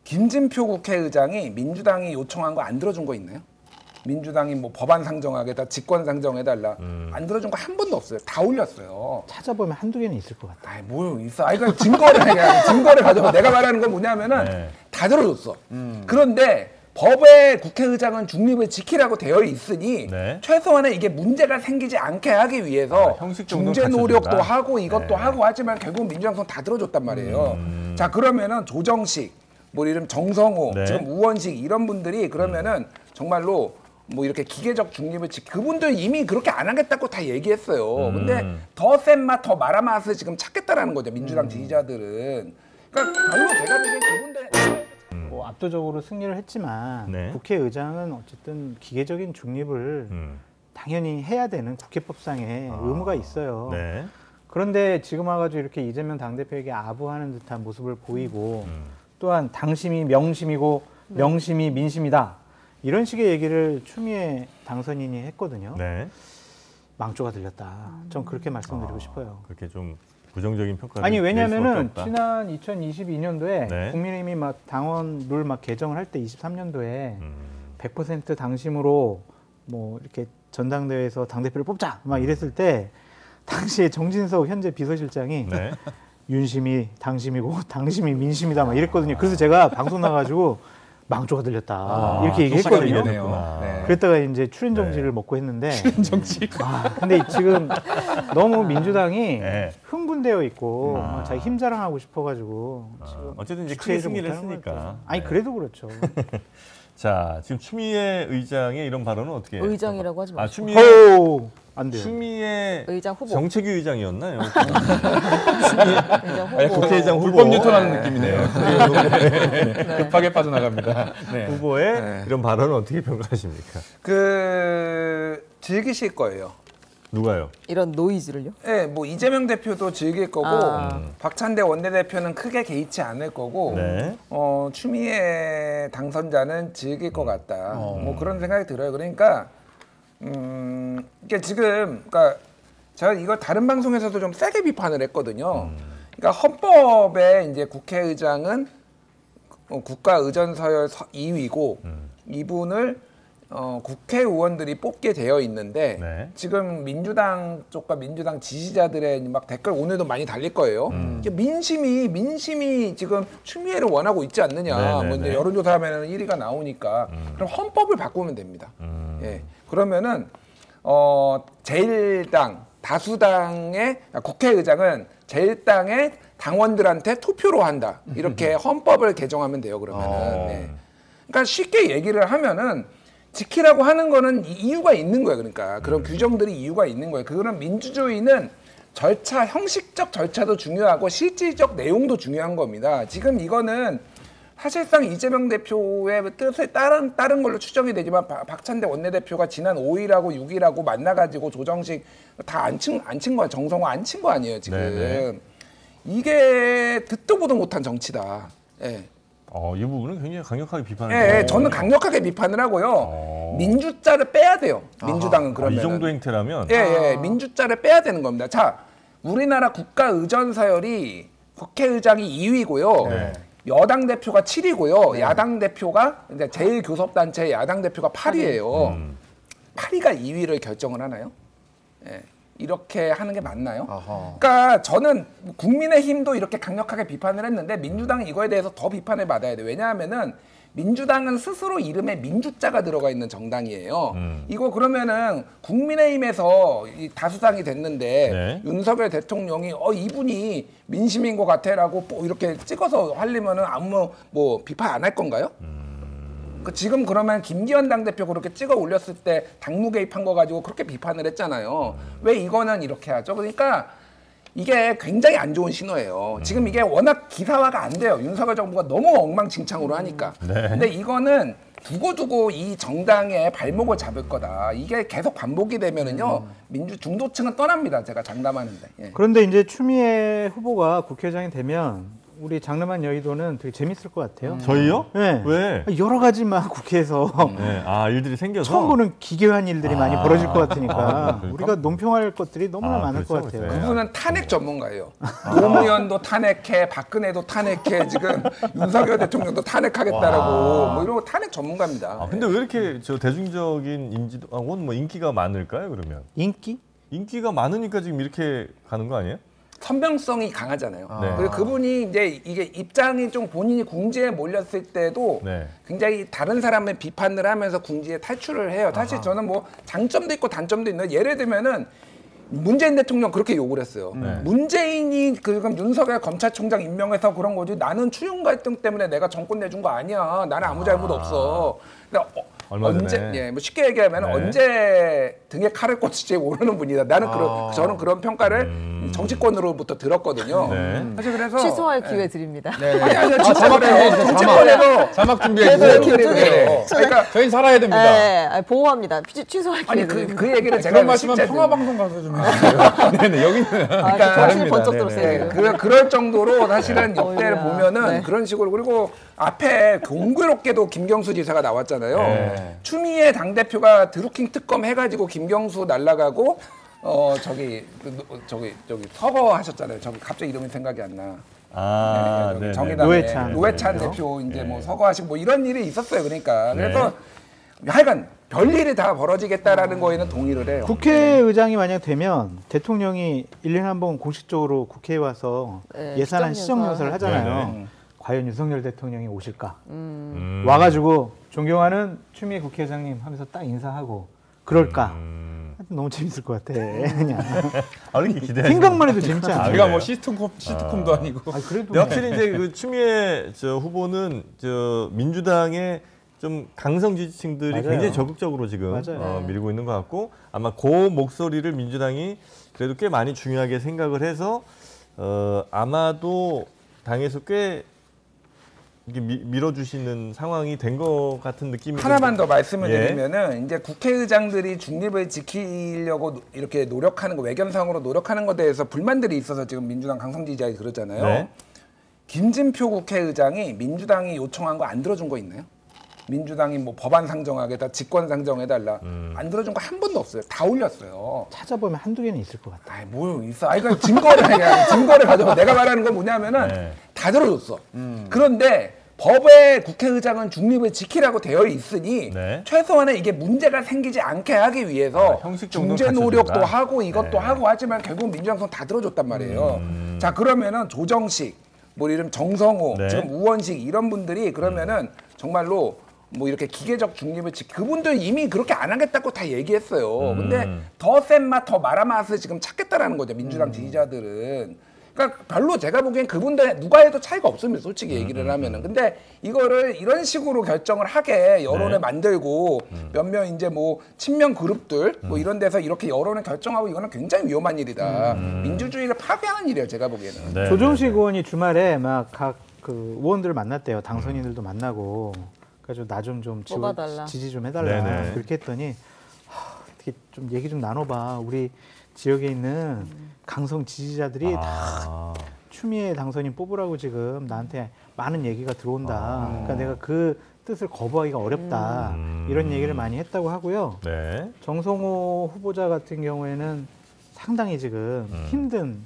김진표 국회의장이 민주당이 요청한 거 안 들어준 거 있나요? 민주당이 뭐 법안 상정하겠다, 직권 상정해달라 안 들어준 거 한 번도 없어요. 다 올렸어요. 찾아보면 한두 개는 있을 것 같아. 아이 뭐 있어? 아이 그 증거를 가져가. 내가 말하는 건 뭐냐면은 네. 다 들어줬어. 그런데 법에 국회의장은 중립을 지키라고 되어 있으니 네. 최소한의 이게 문제가 생기지 않게 하기 위해서 형식 정도는 중재 노력도 갖춰준다. 하고 이것도 네. 하고 하지만 결국 민주당 손 다 들어줬단 말이에요. 자 그러면은 조정식, 뭐 이름 정성호, 네. 지금 우원식 이런 분들이 그러면은 정말로 뭐 이렇게 기계적 중립을 그분들 이미 그렇게 안 하겠다고 다 얘기했어요. 근데 더 센 맛, 더 말아 맛을 지금 찾겠다라는 거죠. 민주당 지지자들은. 그러니까 별로 제가 보기엔 그분들 뭐 압도적으로 승리를 했지만 네. 국회의장은 어쨌든 기계적인 중립을 당연히 해야 되는 국회법상의 의무가 있어요. 네. 그런데 지금 와가지고 이렇게 이재명 당대표에게 아부하는 듯한 모습을 보이고 또한 당심이 명심이고 명심이 민심이다. 이런 식의 얘기를 추미애 당선인이 했거든요. 네. 망조가 들렸다. 전 그렇게 말씀드리고 싶어요. 그렇게 좀 부정적인 평가를 아니 낼 수밖에 왜냐하면은 없다. 지난 2022년도에 네. 국민의힘이 막 당원 룰 막 개정을 할 때 23년도에 100% 당심으로 뭐 이렇게 전당대회에서 당대표를 뽑자 막 이랬을 때 당시에 정진석 현재 비서실장이 네. 윤심이 당심이고 당심이 민심이다 막 이랬거든요. 그래서 제가 방송 나가지고 망조가 들렸다 이렇게 얘기했거든요. 얘기했구나. 네. 그랬다가 이제 출연 정지를 먹고 했는데 근데 지금 너무 민주당이 네. 흥분되어 있고 막 자기 힘 자랑하고 싶어가지고 지금 어쨌든 이제 크게 주체를 승리를 못하는 것 했으니까. 같아요. 아니 네. 그래도 그렇죠. 자, 지금 추미애 의장의 이런 발언은 어떻게 해요? 의장이라고 하지 마시고. 추미애 호! 안 돼요. 추미애 의장 후보. 정책위 의장이었나요? 의장 후보. 국회의장 후보. 불법 유턴하는 느낌이네요. 급하게 빠져나갑니다. 네. 후보의 네. 이런 발언은 어떻게 평가하십니까? 즐기실 거예요. 누가요? 이런 노이즈를요? 예, 뭐 이재명 대표도 즐길 거고 박찬대 원내대표는 크게 개의치 않을 거고 네. 추미애 당선자는 즐길 것 같다. 뭐 그런 생각이 들어요. 그러니까 이게 지금 그러니까 제가 이걸 다른 방송에서도 좀 세게 비판을 했거든요. 그러니까 헌법에 이제 국회의장은 국가의전서열 2위고 이분을 국회의원들이 뽑게 되어 있는데 네. 지금 민주당 쪽과 민주당 지지자들의 막 댓글 오늘도 많이 달릴 거예요. 이게 민심이 지금 추미애를 원하고 있지 않느냐. 네, 네, 뭐 이제 네. 여론조사하면 1위가 나오니까 그럼 헌법을 바꾸면 됩니다. 예. 그러면은 제1당 다수당의 국회의장은 제1당의 당원들한테 투표로 한다. 이렇게 헌법을 개정하면 돼요. 그러면은. 예. 그러니까 쉽게 얘기를 하면은 지키라고 하는 거는 이유가 있는 거예요. 그러니까 그런 규정들이 이유가 있는 거예요. 그거는 민주주의는 절차, 형식적 절차도 중요하고 실질적 내용도 중요한 겁니다. 지금 이거는 사실상 이재명 대표의 뜻에 따른 걸로 추정이 되지만 박찬대 원내대표가 지난 5일하고 6일하고 만나가지고 조정식 다 안 친 거야. 정성호 안 친 거 아니에요. 지금. 네네. 이게 듣도 보도 못한 정치다. 예. 이 부분은 굉장히 강력하게 비판을 예, 해요. 저는 강력하게 비판을 하고요. 민주자를 빼야 돼요. 민주당은 그러면. 이 정도 행태라면 예, 민주자를 빼야 되는 겁니다. 자, 우리나라 국가의전서열이 국회의장이 2위고요. 네. 여당 대표가 7위고요. 야당 대표가 이제 제1교섭단체 야당 대표가 8위예요. 8위가 2위를 결정을 하나요? 예. 이렇게 하는 게 맞나요? 그러니까 저는 국민의힘도 이렇게 강력하게 비판을 했는데 민주당은 이거에 대해서 더 비판을 받아야 돼요. 왜냐하면은 민주당은 스스로 이름에 민주자가 들어가 있는 정당이에요. 이거 그러면은 국민의힘에서 이 다수당이 됐는데 네. 윤석열 대통령이 이분이 민심인 것 같아라고 뭐 이렇게 찍어서 하려면은 아무 뭐 비판 안 할 건가요? 지금 그러면 김기현 당대표 그렇게 찍어 올렸을 때 당무 개입한 거 가지고 그렇게 비판을 했잖아요. 왜 이거는 이렇게 하죠? 그러니까 이게 굉장히 안 좋은 신호예요. 지금 이게 워낙 기사화가 안 돼요. 윤석열 정부가 너무 엉망진창으로 하니까. 네. 근데 이거는 두고두고 이 정당의 발목을 잡을 거다. 이게 계속 반복이 되면은요. 중도층은 떠납니다. 제가 장담하는데. 예. 그런데 이제 추미애 후보가 국회의장이 되면 우리 장르만 여의도는 되게 재밌을 것 같아요. 저희요? 네. 왜? 여러 가지 막 국회에서 네. 아, 일들이 생겨서 처음 보는 기괴한 일들이 많이 벌어질 것 같으니까 그러니까? 우리가 논평할 것들이 너무나 많을 그렇죠, 것 같아요. 그렇죠. 그분은 탄핵 전문가예요. 노무현도 탄핵해, 박근혜도 탄핵해, 지금 윤석열 대통령도 탄핵하겠다라고 뭐 이런 거 탄핵 전문가입니다. 아, 근데 왜 이렇게 저 대중적인 인지도하고는 뭐 인기가 많을까요, 그러면? 인기? 인기가 많으니까 지금 이렇게 가는 거 아니에요? 선명성이 강하잖아요. 네. 그리고 그분이 이제 이게 입장이 좀 본인이 궁지에 몰렸을 때도 네. 굉장히 다른 사람의 비판을 하면서 궁지에 탈출을 해요. 사실 저는 뭐 장점도 있고 단점도 있는데 예를 들면은 문재인 대통령 그렇게 욕을 했어요. 네. 문재인이 그럼 윤석열 검찰총장 임명해서 그런 거지. 나는 추윤 갈등 때문에 내가 정권 내준 거 아니야. 나는 아무 잘못 없어. 근데 얼마 언제 전에. 예, 뭐 쉽게 얘기하면 네. 언제 등에 칼을 꽂을지 모르는 분이다. 나는 저는 그런 평가를 정치권으로부터 들었거든요. 네. 사실 그래서 취소할 기회 드립니다. 아니 진짜 자막 그래요. 준비해 주세요, 정치권에도 자막 준비해 주세요. 그래요. 그러니까 저희는 살아야 됩니다. 네, 보호합니다. 취소할 기회 아니 드립니다. 그 얘기를 제가 그런 말씀은 실제 평화방송 가서 좀 해주세요. 네네, 여기는. 아, 정신이 다릅니다. 번쩍 네네. 들었어요. 네, 그럴 정도로 사실은 역대를 어이구야. 보면은 네. 그런 식으로 그리고 앞에 공교롭게도 김경수 지사가 나왔잖아요. 네. 추미애 당대표가 드루킹 특검 해가지고 김경수 날라가고 저기 서거하셨잖아요. 저기 갑자기 이름이 생각이 안 나. 아, 여기 네. 정의당의 노회찬 네. 대표 이제 네. 뭐 서거하시고 뭐 이런 일이 있었어요. 그러니까 그래서 하여간 별일이 다 벌어지겠다라는 거에는 동의를 해요. 국회의장이 만약 되면 대통령이 1년에 한 번 공식적으로 국회에 와서 네, 예산안 시정연설. 시정연설을 하잖아요. 네, 과연 윤석열 대통령이 오실까? 와가지고 존경하는 추미애 국회의장님 하면서 딱 인사하고 그럴까? 하여튼 너무 재밌을 것 같아. 그냥 아, 이렇게 기대. 생각만 해도 재밌지 않아? 우리가 뭐 시트콤도 아니고. 아, 그래도 근데 확실히 이제 그 추미애 후보는 민주당의 좀 강성 지지층들이 맞아요. 굉장히 적극적으로 지금 맞아요. 밀고 있는 것 같고 아마 그 목소리를 민주당이 그래도 꽤 많이 중요하게 생각을 해서 아마도 당에서 꽤 이게 밀어주시는 상황이 된 것 같은 느낌이 하나만 더 말씀을 예. 드리면은 이제 국회의장들이 중립을 지키려고 이렇게 노력하는 거 외견상으로 노력하는 것에 대해서 불만들이 있어서 지금 민주당 강성 지지자들이 그러잖아요. 네. 김진표 국회의장이 민주당이 요청한 거 안 들어준 거 있나요? 민주당이 뭐 법안 상정하겠다, 직권 상정해달라 안 들어준 거 한 번도 없어요. 다 올렸어요. 찾아보면 한두 개는 있을 것 같아. 아이 뭐 있어? 아이 그 증거를 가져가. 내가 말하는 건 뭐냐면은 네. 다 들어줬어. 그런데 법에 국회의장은 중립을 지키라고 되어 있으니 네. 최소한의 이게 문제가 생기지 않게 하기 위해서 형식 정도는 중재 노력도 갖춰준다. 하고 이것도 네. 하고 하지만 결국 민주당 손 다 들어줬단 말이에요. 자 그러면은 조정식, 뭐 이름 정성호, 네. 지금 우원식 이런 분들이 그러면은 정말로 뭐 이렇게 기계적 중립을 그분들 이미 그렇게 안 하겠다고 다 얘기했어요. 근데 더 센 맛, 더 말한 맛을 지금 찾겠다라는 거죠. 민주당 지지자들은. 그러니까 별로 제가 보기엔 그분들 누가 해도 차이가 없습니다. 솔직히 얘기를 하면은. 근데 이거를 이런 식으로 결정을 하게 여론을 네. 만들고 몇몇 이제 뭐 친명 그룹들 뭐 이런 데서 이렇게 여론을 결정하고 이거는 굉장히 위험한 일이다. 민주주의를 파괴하는 일이에요. 제가 보기에는. 네, 조정식 네, 네. 의원이 주말에 막 각 그 의원들을 만났대요. 당선인들도 만나고. 그래서 나 좀 뽑아달라. 지지 좀 해달라. 네네. 그렇게 했더니 어떻게 좀 얘기 좀 나눠봐. 우리 지역에 있는 강성 지지자들이 다 추미애 당선인 뽑으라고 지금 나한테 많은 얘기가 들어온다. 그러니까 내가 그 뜻을 거부하기가 어렵다. 이런 얘기를 많이 했다고 하고요. 네. 정성호 후보자 같은 경우에는 상당히 지금 힘든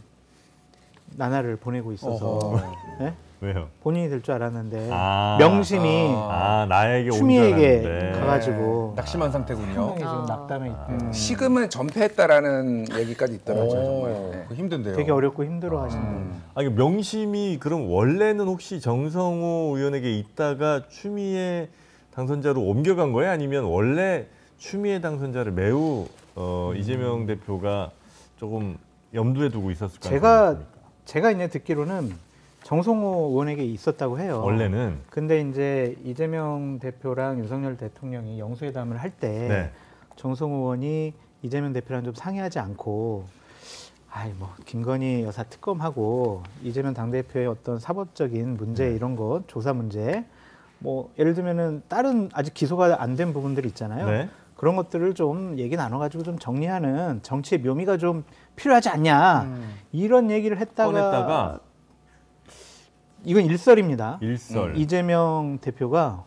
나날을 보내고 있어서 네? 왜요? 본인이 될 줄 알았는데 아. 명심이 나에게 추미애에게 온 줄 알았는데. 가가지고 낙심한 상태군요. 상당히 지금 낙담해 있대요. 식음을 전폐했다라는 얘기까지 있더라고요. 정말. 네. 그거 힘든데요. 되게 어렵고 힘들어 하시는 아니 명심이 그럼 원래는 혹시 정성호 의원에게 있다가 추미애 당선자로 옮겨간 거예요? 아니면 원래 추미애 당선자를 매우 이재명 대표가 조금 염두에 두고 있었을까요? 제가 이제 듣기로는 정성호 의원에게 있었다고 해요. 원래는 근데 이제 이재명 대표랑 윤석열 대통령이 영수회담을 할 때 네. 정성호 의원이 이재명 대표랑 좀 상의하지 않고 뭐 김건희 여사 특검하고 이재명 당대표의 어떤 사법적인 문제 이런 것 조사 문제 뭐 예를 들면은 다른 아직 기소가 안 된 부분들이 있잖아요. 네. 그런 것들을 좀 얘기 나눠가지고 좀 정리하는 정치의 묘미가 좀 필요하지 않냐 이런 얘기를 꺼냈다가 이건 일설입니다. 일설. 이재명 대표가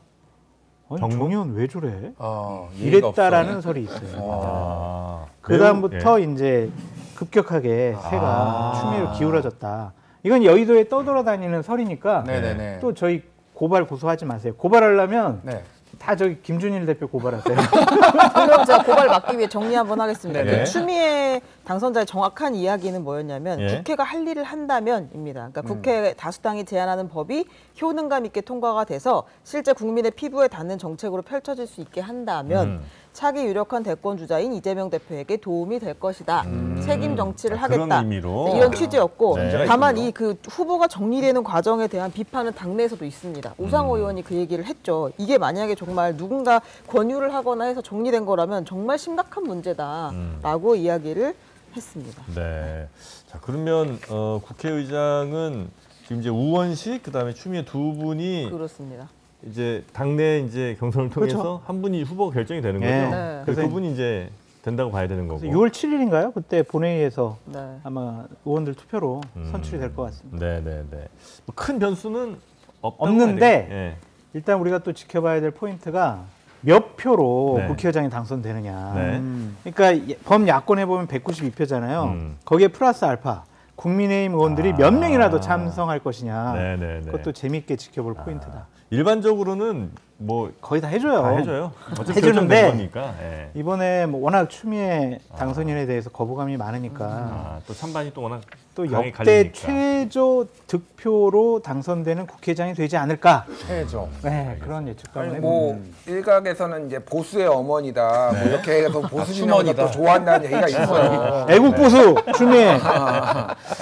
아니, 경고? 정의원 왜 저래? 예의가 이랬다라는 없어. 설이 있어요. 아, 그 다음부터 매우- 이제 급격하게 새가 추미애로 기울어졌다. 이건 여의도에 떠돌아다니는 설이니까 네네네. 또 저희 고발 고소하지 마세요. 고발하려면 네. 다 저기 김준일 대표 고발하세요. 그럼 제가 고발 막기 위해 정리 한번 하겠습니다. 네. 그 추미애 당선자의 정확한 이야기는 뭐였냐면 예. 국회가 할 일을 한다면입니다. 그러니까 국회 다수당이 제안하는 법이 효능감 있게 통과가 돼서 실제 국민의 피부에 닿는 정책으로 펼쳐질 수 있게 한다면 차기 유력한 대권 주자인 이재명 대표에게 도움이 될 것이다. 책임 정치를 그런 하겠다. 의미로. 네, 이런 취지였고 네. 다만 이 그 후보가 정리되는 과정에 대한 비판은 당내에서도 있습니다. 우상호 의원이 그 얘기를 했죠. 이게 만약에 정말 누군가 권유를 하거나 해서 정리된 거라면 정말 심각한 문제다라고 이야기를 했습니다. 네. 자, 그러면 국회의장은 지금 이제 우원식 그다음에 추미애 두 분이 그렇습니다. 이제 당내 이제 경선을 통해서 그렇죠. 한 분이 후보가 결정이 되는 거죠. 네. 네. 그래서 그분이 이제 된다고 봐야 되는 거고. 6월 7일인가요? 그때 본회의에서 네. 아마 의원들 투표로 선출이 될 것 같습니다. 네, 네, 네. 뭐큰 변수는 없는데 예. 일단 우리가 또 지켜봐야 될 포인트가 몇 표로 네. 국회의장이 당선되느냐. 네. 그러니까 범야권에 보면 192표잖아요. 거기에 플러스 알파 국민의힘 의원들이 몇 명이라도 참석할 것이냐. 네, 네, 네. 그것도 재미있게 지켜볼 포인트다. 일반적으로는 뭐 거의 다 해줘요. 다 해줘요. 어차피 해주는데 결정된 거니까. 예. 이번에 뭐 워낙 추미애 당선인에 대해서 거부감이 많으니까 아, 또 찬반이 또 워낙 또 강하게 역대 갈리니까. 최저 득표로 당선되는 국회의장이 되지 않을까. 해죠. 네, 그런 예측감을 아니, 해봅니다. 뭐 일각에서는 이제 보수의 어머니다 뭐 이렇게 해서 보수 진영을 추머니다. 또 좋아한다는 얘기가 있어요. 애국 보수 추미애.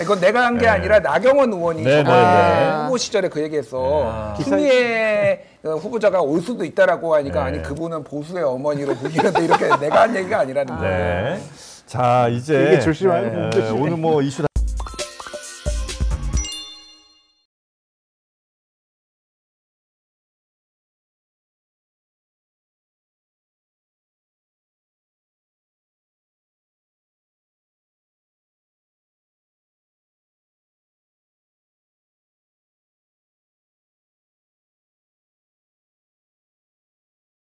이건 내가 한 게 아니라 나경원 의원이 네, 저번에 네, 네. 후보 시절에 그 얘기했어. 아. 추미애 후보자가 올 수도 있다라고 하니까 네. 아니 그분은 보수의 어머니로 보기는데 이렇게 내가 한 얘기가 아니라는 거예요. 네. 자, 이제 이게 줄실 말고 오늘 뭐 이슈